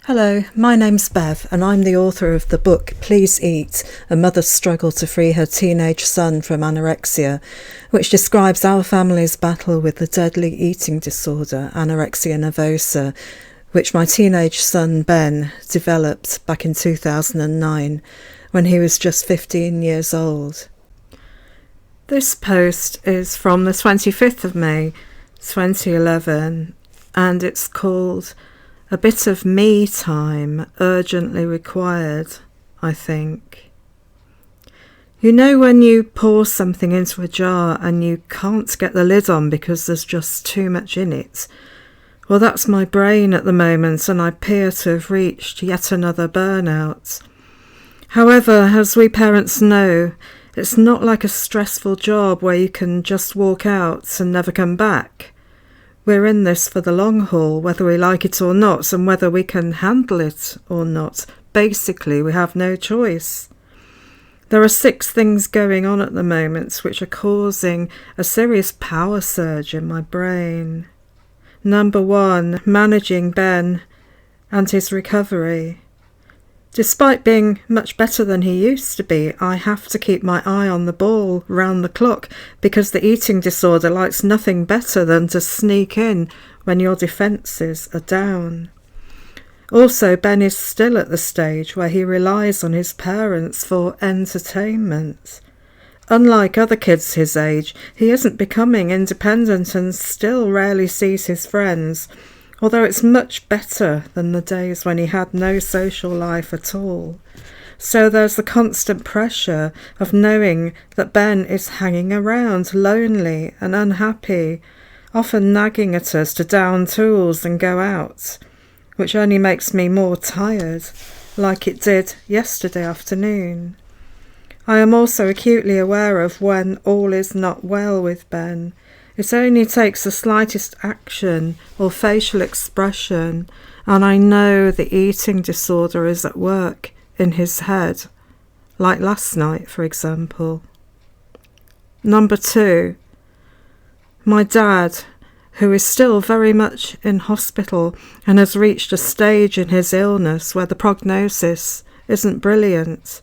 Hello, my name's Bev and I'm the author of the book Please Eat, A Mother's Struggle to Free Her Teenage Son from Anorexia, which describes our family's battle with the deadly eating disorder, anorexia nervosa, which my teenage son Ben developed back in 2009 when he was just 15 years old. This post is from the 25th of May 2011 and it's called A Bit of Me Time Urgently Required, I think. You know when you pour something into a jar and you can't get the lid on because there's just too much in it? Well, that's my brain at the moment and I appear to have reached yet another burnout. However, as we parents know, it's not like a stressful job where you can just walk out and never come back. We're in this for the long haul, whether we like it or not, and whether we can handle it or not. Basically, we have no choice. There are 6 things going on at the moment which are causing a serious power surge in my brain. Number 1, managing Ben and his recovery. Despite being much better than he used to be, I have to keep my eye on the ball round the clock because the eating disorder likes nothing better than to sneak in when your defences are down. Also, Ben is still at the stage where he relies on his parents for entertainment. Unlike other kids his age, he isn't becoming independent and still rarely sees his friends, although it's much better than the days when he had no social life at all. So there's the constant pressure of knowing that Ben is hanging around, lonely and unhappy, often nagging at us to down tools and go out, which only makes me more tired, like it did yesterday afternoon. I am also acutely aware of when all is not well with Ben. It only takes the slightest action or facial expression, and I know the eating disorder is at work in his head, like last night, for example. Number 2, my dad, who is still very much in hospital and has reached a stage in his illness where the prognosis isn't brilliant.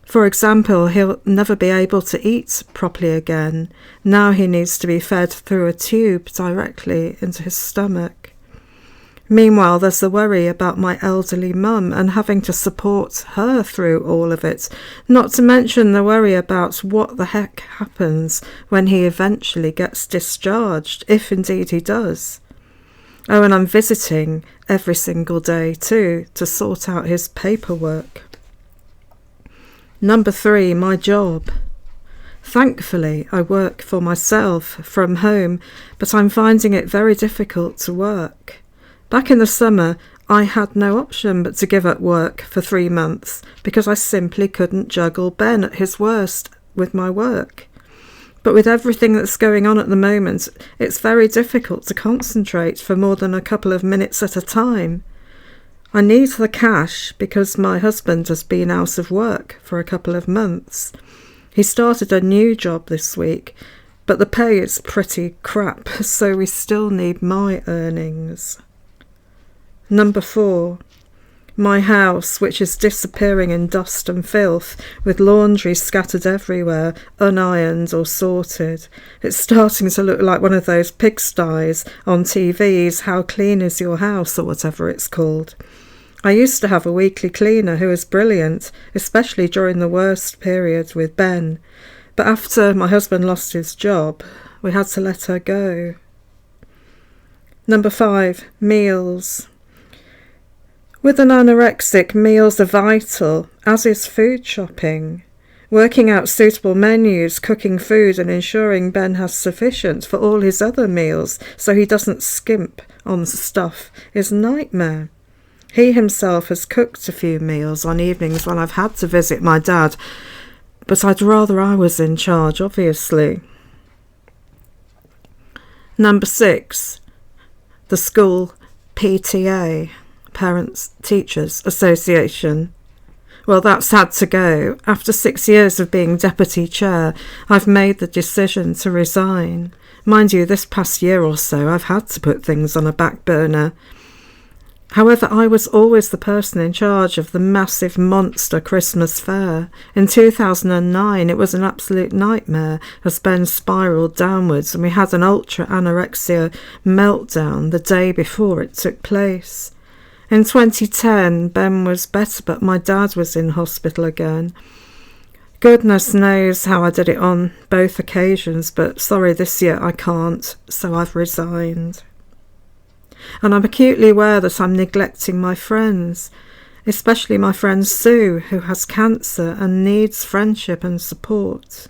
For example, he'll never be able to eat properly again. Now he needs to be fed through a tube directly into his stomach. Meanwhile, there's the worry about my elderly mum and having to support her through all of it, not to mention the worry about what the heck happens when he eventually gets discharged, if indeed he does. Oh, and I'm visiting every single day too, to sort out his paperwork. Number 3, my job. Thankfully, I work for myself from home, but I'm finding it very difficult to work. Back in the summer, I had no option but to give up work for 3 months because I simply couldn't juggle Ben at his worst with my work. But with everything that's going on at the moment, it's very difficult to concentrate for more than a couple of minutes at a time. I need the cash because my husband has been out of work for a couple of months. He started a new job this week, but the pay is pretty crap, so we still need my earnings. Number 4, my house, which is disappearing in dust and filth, with laundry scattered everywhere, unironed or sorted. It's starting to look like one of those pigsties on TV's How Clean Is Your House, or whatever it's called. I used to have a weekly cleaner who was brilliant, especially during the worst period with Ben. But after my husband lost his job, we had to let her go. Number 5, meals. With an anorexic, meals are vital, as is food shopping. Working out suitable menus, cooking food and ensuring Ben has sufficient for all his other meals so he doesn't skimp on stuff is a nightmare. He himself has cooked a few meals on evenings when I've had to visit my dad, but I'd rather I was in charge, obviously. Number 6, the school PTA, Parents Teachers Association. Well, that's had to go. After 6 years of being deputy chair, I've made the decision to resign. Mind you, this past year or so, I've had to put things on a back burner. However, I was always the person in charge of the massive monster Christmas fair. In 2009, it was an absolute nightmare as Ben spiralled downwards, and we had an ultra anorexia meltdown the day before it took place. In 2010, Ben was better, but my dad was in hospital again. Goodness knows how I did it on both occasions, but sorry, this year I can't, so I've resigned. And I'm acutely aware that I'm neglecting my friends, especially my friend Sue, who has cancer and needs friendship and support.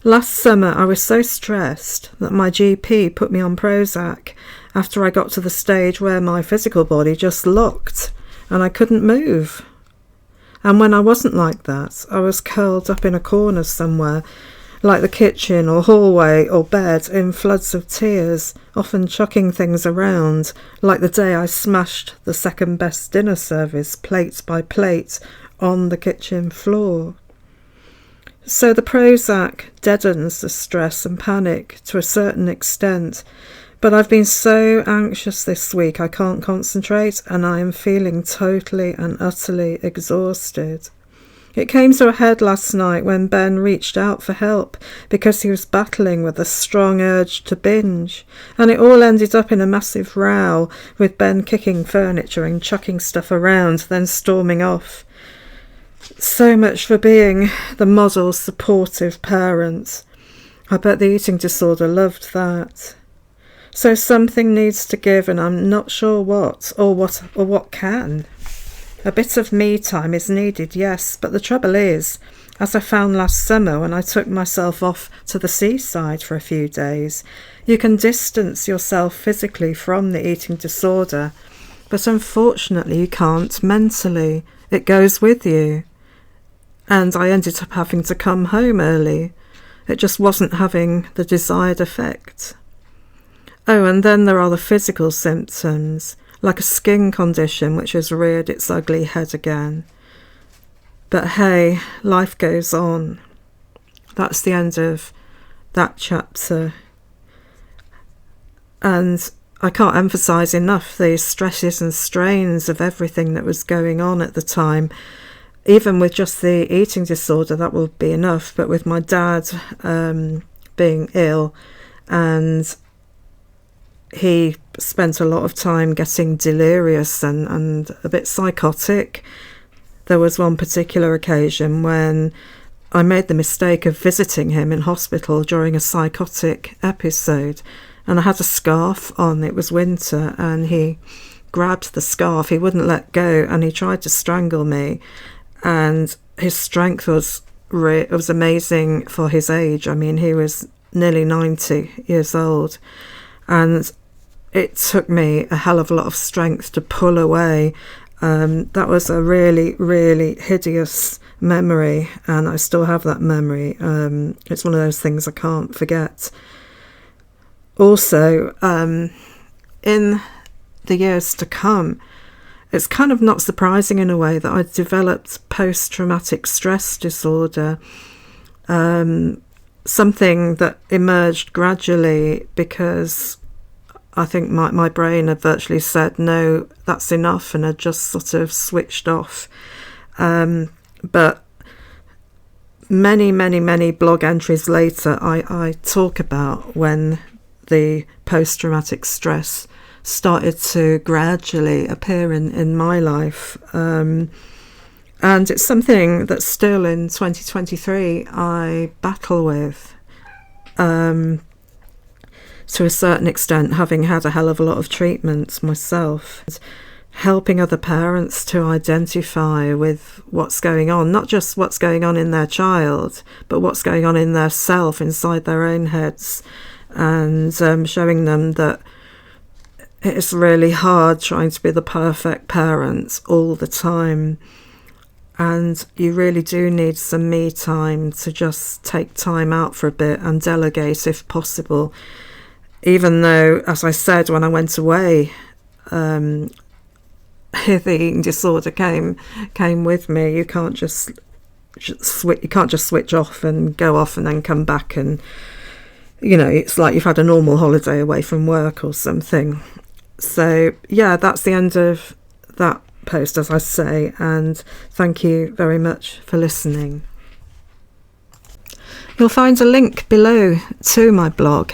Last summer I was so stressed that my GP put me on Prozac after I got to the stage where my physical body just locked and I couldn't move. And when I wasn't like that, I was curled up in a corner somewhere, like the kitchen or hallway or bed, in floods of tears, often chucking things around, like the day I smashed the second best dinner service, plate by plate, on the kitchen floor. So the Prozac deadens the stress and panic to a certain extent, but I've been so anxious this week I can't concentrate, and I am feeling totally and utterly exhausted. It came to a head last night when Ben reached out for help because he was battling with a strong urge to binge, and it all ended up in a massive row, with Ben kicking furniture and chucking stuff around, then storming off. So much for being the model supportive parent. I bet the eating disorder loved that. So something needs to give, and I'm not sure what can. A bit of me time is needed, yes, but the trouble is, as I found last summer when I took myself off to the seaside for a few days, you can distance yourself physically from the eating disorder, but unfortunately you can't mentally. It goes with you. And I ended up having to come home early. It just wasn't having the desired effect. Oh, and then there are the physical symptoms, like a skin condition which has reared its ugly head again. But hey, life goes on. That's the end of that chapter. And I can't emphasise enough the stresses and strains of everything that was going on at the time. Even with just the eating disorder, that would be enough. But with my dad being ill, and he spent a lot of time getting delirious and a bit psychotic. There was one particular occasion when I made the mistake of visiting him in hospital during a psychotic episode, and I had a scarf on. It was winter, and he grabbed the scarf. He wouldn't let go, and he tried to strangle me. And his strength was amazing for his age. I mean, he was nearly 90 years old, and it took me a hell of a lot of strength to pull away. That was a really, really hideous memory, and I still have that memory. It's one of those things I can't forget. Also, in the years to come, it's kind of not surprising in a way that I developed post-traumatic stress disorder, something that emerged gradually because I think my brain had virtually said, no, that's enough, and had just sort of switched off. But many blog entries later, I talk about when the post-traumatic stress started to gradually appear in my life. And it's something that still in 2023 I battle with. To a certain extent, having had a hell of a lot of treatments myself, helping other parents to identify with what's going on, not just what's going on in their child, but what's going on in their self, inside their own heads, and showing them that it's really hard trying to be the perfect parent all the time. And you really do need some me time to just take time out for a bit and delegate if possible. Even though, as I said, when I went away, the eating disorder came with me. You can't just switch off and go off and then come back, and it's like you've had a normal holiday away from work or something. So yeah, that's the end of that post, as I say, and thank you very much for listening. You'll find a link below to my blog,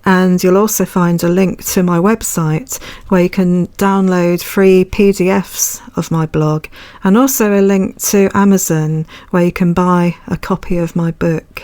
and you'll also find a link to my website where you can download free PDFs of my blog, and also a link to Amazon where you can buy a copy of my book.